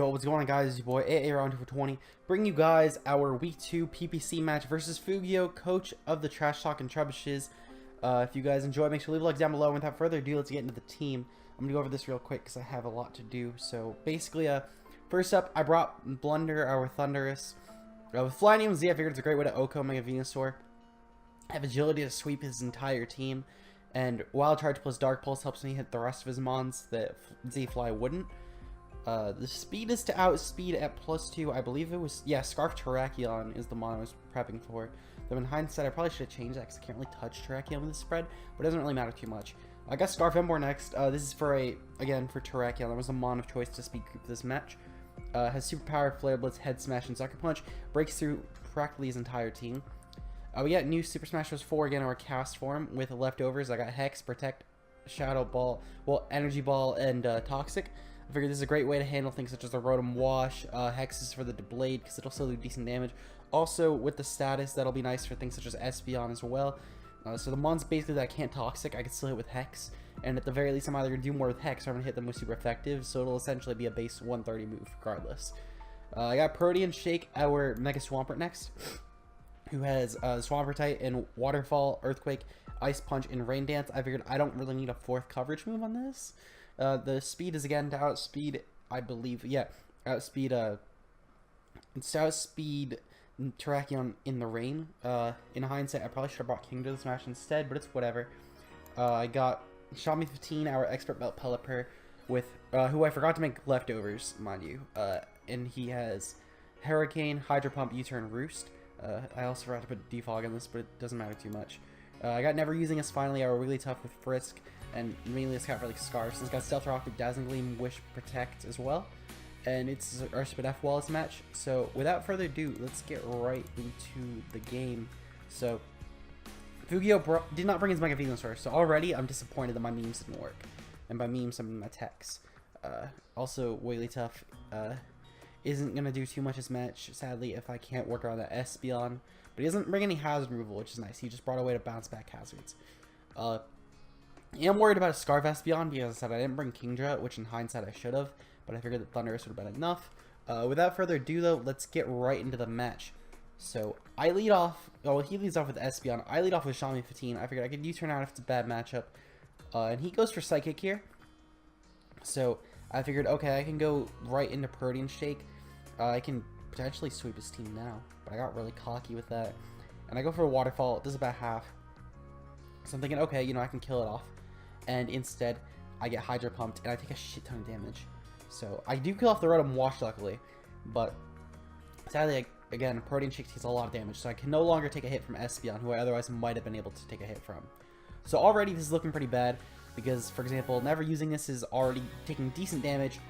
Yo, what's going on, guys? It's your boy AA Round 2 for 20, bringing you guys our Week 2 PPC match versus Fugio, coach of the Trash Talkin Trubbishes. If you guys enjoy, make sure to leave a like down below. Without further ado, let's get into the team. I'm gonna go over this real quick because I have a lot to do. So basically, first up, I brought Blunder, our Thunderous. With Flying Z, I figured it's a great way to Oko Mega Venusaur. Have agility to sweep his entire team, and Wild Charge plus Dark Pulse helps me hit the rest of his mons that Z Fly wouldn't. The speed is to outspeed at +2. I believe it was, yeah, Scarf Terrakion is the mon I was prepping for. Though in hindsight, I probably should have changed that because I can't really touch Terrakion with this spread, but it doesn't really matter too much. I got Scarf Emboar next. This is for again, for Terrakion. That was the mon of choice to speed creep this match. Has Superpower, Flare Blitz, Head Smash, and Sucker Punch. Breaks through practically his entire team. We got new Super Smash Bros. 4 again, our cast form with leftovers. I got Hex, Protect, Shadow Ball, well, Energy Ball, and Toxic. I figured this is a great way to handle things such as the Rotom Wash. Hex is for the Blade because it'll still do decent damage. Also, with the status, that'll be nice for things such as Espeon as well. So the mons basically that I can't Toxic, I can still hit with Hex. And at the very least, I'm either going to do more with Hex or I'm going to hit them with Super Effective. So it'll essentially be a base 130 move regardless. I got Protean Shake, our Mega Swampert next, who has Swampert type and Waterfall, Earthquake, Ice Punch, and Rain Dance. I figured I don't really need a 4th coverage move on this. The speed is again to outspeed, I believe, yeah, outspeed, it's to outspeed Terrakion in the rain. In hindsight, I probably should have brought King to the Smash instead, but it's whatever. I got Xiaomi 15, our Expert Belt Pelipper, with, who I forgot to make leftovers, mind you, and he has Hurricane, Hydro Pump, U-Turn, Roost. I also forgot to put Defog on this, but it doesn't matter too much. I got Never Using Us finally, our really tough with Frisk, and mainly it's got for like Scarf. So it's got Stealth Rocket, Dazzling Gleam, Wish, Protect as well. And it's our Spin F Wallace match. So without further ado, let's get right into the game. So Fugio did not bring his Mega Venusaur, so already I'm disappointed that my memes didn't work. And by memes, I mean my text. Also, Whaley Tough isn't going to do too much this match, sadly, if I can't work around that Espeon. But he doesn't bring any hazard removal, which is nice. He just brought a way to bounce back hazards. I am worried about a Scarf Espeon because I said I didn't bring Kingdra, which in hindsight I should have, but I figured that Thunderous would have been enough. Without further ado, though, let's get right into the match. So I lead off, well, he leads off with Espeon. I lead off with Xiaomi 15. I figured I could U-turn out if it's a bad matchup. And he goes for Psychic here. So I figured, okay, I can go right into Protean Shake. I can potentially sweep his team now, but I got really cocky with that. And I go for a Waterfall. It does about half. So I'm thinking, okay, you know, I can kill it off. And instead, I get Hydro Pumped, and I take a shit ton of damage. So I do kill off the Rotom Wash, luckily. But sadly, again, Protean Shake takes a lot of damage, so I can no longer take a hit from Espeon, who I otherwise might have been able to take a hit from. So already this is looking pretty bad, because, for example, Never Using This is already taking decent damage.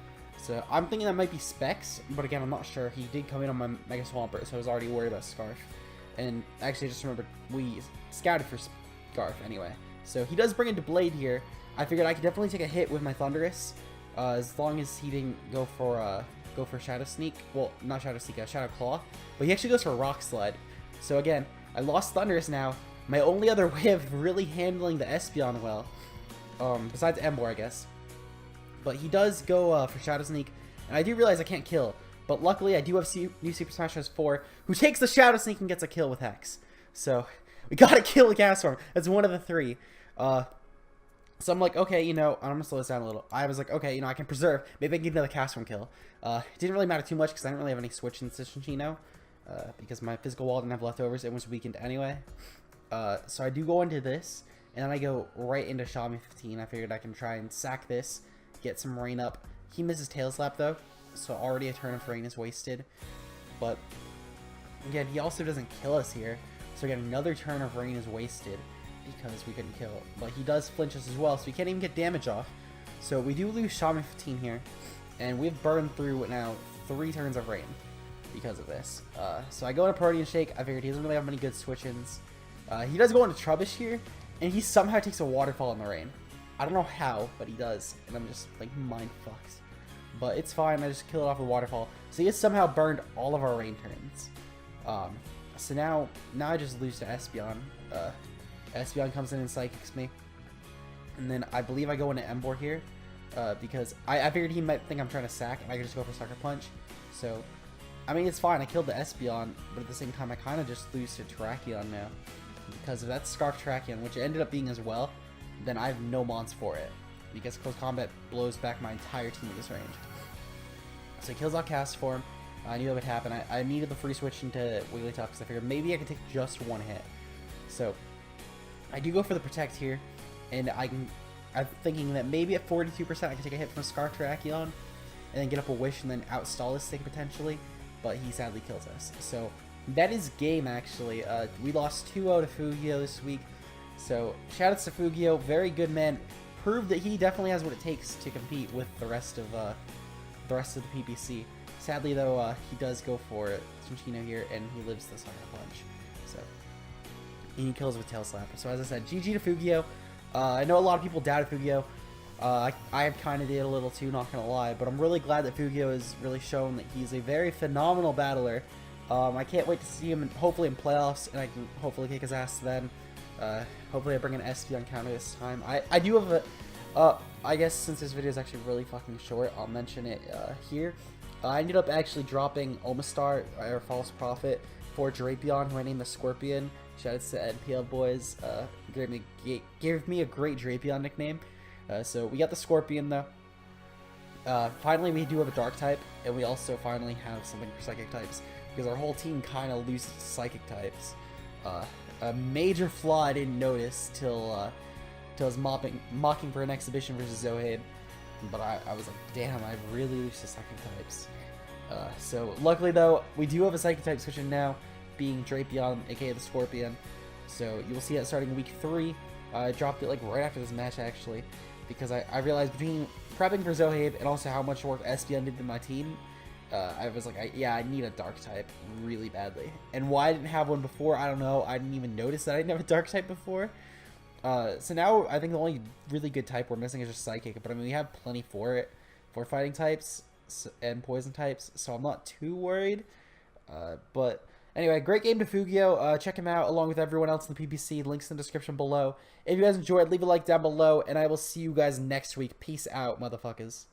So I'm thinking that might be Specs, but again, I'm not sure. He did come in on my Mega Swampert, so I was already worried about Scarf. And actually, I just remembered we scouted for Scarf anyway. So he does bring into Blade here. I figured I could definitely take a hit with my Thunderous, as long as he didn't go for Shadow Sneak. Well, not Shadow Sneak, Shadow Claw. But he actually goes for Rock Slide. So again, I lost Thunderous now. My only other way of really handling the Espeon well, besides Emboar, I guess. But he does go for Shadow Sneak, and I do realize I can't kill. But luckily, I do have new Super Smash Bros. 4, who takes the Shadow Sneak and gets a kill with Hex. So we gotta kill the cast form. That's one of the 3. So I'm like, okay, you know, I'm gonna slow this down a little. I was like, okay, you know, I can preserve. Maybe I can get another cast form kill. It didn't really matter too much because I didn't really have any switch consistency now. Because my physical wall didn't have leftovers. It was weakened anyway. So I do go into this, and then I go right into Xiaomi 15. I figured I can try and sack this, get some rain up. He misses Tail Slap though, so already a turn of rain is wasted. But again, he also doesn't kill us here, so again, another turn of rain is wasted because we couldn't kill. But he does flinch us as well, so we can't even get damage off. So we do lose Xiaomi 15 here, and we've burned through now 3 turns of rain because of this. So I go into Protean Shake. I figured he doesn't really have many good switch-ins. He does go into Trubbish here, and he somehow takes a Waterfall in the rain. I don't know how, but he does, and I'm just like mind fucked. But it's fine. I just kill it off with Waterfall. So he has somehow burned all of our rain turns. So now I just lose to Espeon. Espeon comes in and Psychics me, and then I believe I go into Emboar here. because I figured he might think I'm trying to sack, and I could just go for Sucker Punch. So, I mean, it's fine. I killed the Espeon, but at the same time, I kind of just lose to Terrakion now. Because if that's Scarf Terrakion, which it ended up being as well, then I have no mons for it. Because Close Combat blows back my entire team at this range. So he kills out Castform. I knew that would happen. I needed the free switch into Wigglytuff because I figured maybe I could take just one hit. So I do go for the Protect here, and I'm thinking that maybe at 42% I can take a hit from Scarf Terrakion, and then get up a Wish and then outstall this thing potentially. But he sadly kills us. So that is game actually. We lost 2-0 to Fugio this week. So shoutouts to Fugio, very good man. Proved that he definitely has what it takes to compete with the rest of the PPC. Sadly though, he does go for it, Sunchino here, and he lives the Sucker Punch. So and he kills with Tail Slap. So as I said, GG to Fugio. I know a lot of people doubted Fugio. I kind of did a little too, not gonna lie, but I'm really glad that Fugio has really shown that he's a very phenomenal battler. I can't wait to see him hopefully in playoffs, and I can hopefully kick his ass then. Hopefully I bring an SP on counter this time. I do have a, I guess since this video is actually really fucking short, I'll mention it here. I ended up actually dropping Omastar, or False Prophet, for Drapion, who I named the Scorpion. Shoutouts to NPL boys. Gave me a great Drapion nickname. So we got the Scorpion though. Finally we do have a Dark type, and we also finally have something for Psychic types, because our whole team kind of loses to Psychic types. A major flaw I didn't notice till I was mocking for an exhibition versus Zohaib, but I was like, damn, I really lose to Psychic types. So luckily though, we do have a Psychic type switch in now, being Drapion, aka the Scorpion. So you will see that starting week 3. I dropped it like right after this match actually, because I realized between prepping for Zohaib and also how much work Espeon did to my team, I was like, yeah, I need a Dark type really badly. And why I didn't have one before, I don't know. I didn't even notice that I didn't have a Dark type before. So now I think the only really good type we're missing is just Psychic. But I mean, we have plenty for it, for fighting types and poison types, so I'm not too worried. But anyway, great game to Fugio. Check him out along with everyone else in the PPC. Links in the description below. If you guys enjoyed, leave a like down below, and I will see you guys next week. Peace out, motherfuckers.